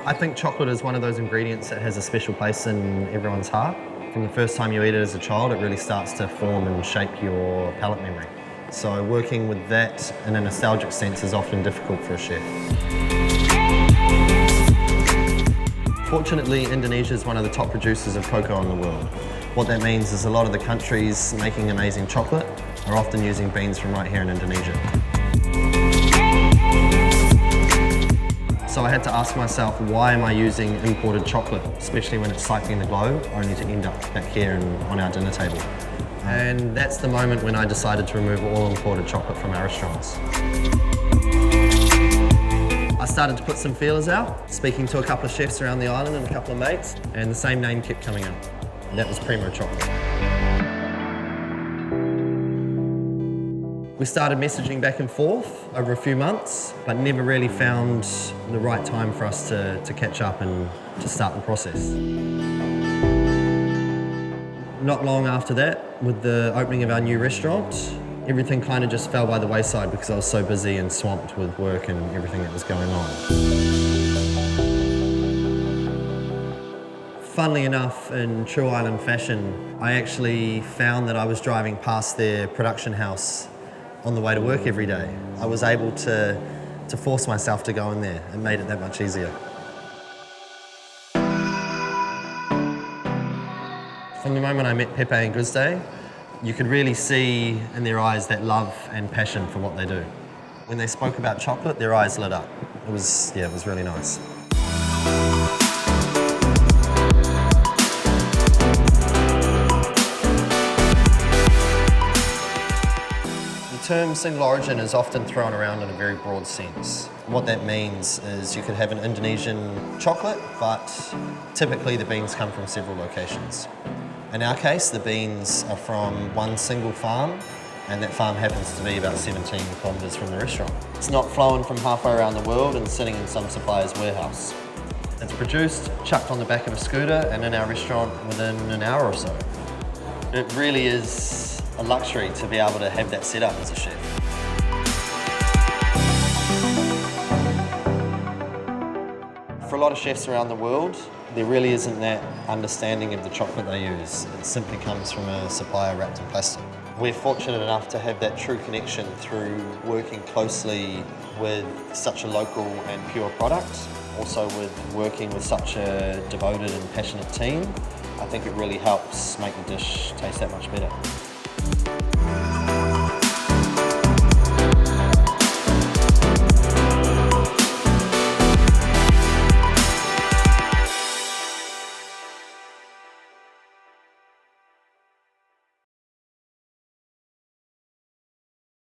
I think chocolate is one of those ingredients that has a special place in everyone's heart. From the first time you eat it as a child, it really starts to form and shape your palate memory. So working with that in a nostalgic sense is often difficult for a chef. Fortunately, Indonesia is one of the top producers of cocoa in the world. What that means is a lot of the countries making amazing chocolate are often using beans from right here in Indonesia. So I had to ask myself, why am I using imported chocolate, especially when it's cycling the globe, only to end up back here and on our dinner table? And that's the moment when I decided to remove all imported chocolate from our restaurants. I started to put some feelers out, speaking to a couple of chefs around the island and a couple of mates, and the same name kept coming up, and that was Primo Chocolate. We started messaging back and forth over a few months, but never really found the right time for us to catch up and to start the process. Not long after that, with the opening of our new restaurant, everything kind of just fell by the wayside because I was so busy and swamped with work and everything that was going on. Funnily enough, in true island fashion, I actually found that I was driving past their production house on the way to work every day. I was able to force myself to go in there. It made it that much easier. From the moment I met Pepe and Guzde, you could really see in their eyes that love and passion for what they do. When they spoke about chocolate, their eyes lit up. It was really nice. The term single origin is often thrown around in a very broad sense. What that means is you could have an Indonesian chocolate, but typically the beans come from several locations. In our case, the beans are from one single farm, and that farm happens to be about 17 kilometres from the restaurant. It's not flown from halfway around the world and sitting in some supplier's warehouse. It's produced, chucked on the back of a scooter, and in our restaurant within an hour or so. It really is a luxury to be able to have that set up as a chef. For a lot of chefs around the world, there really isn't that understanding of the chocolate they use. It simply comes from a supplier wrapped in plastic. We're fortunate enough to have that true connection through working closely with such a local and pure product, also with working with such a devoted and passionate team. I think it really helps make the dish taste that much better.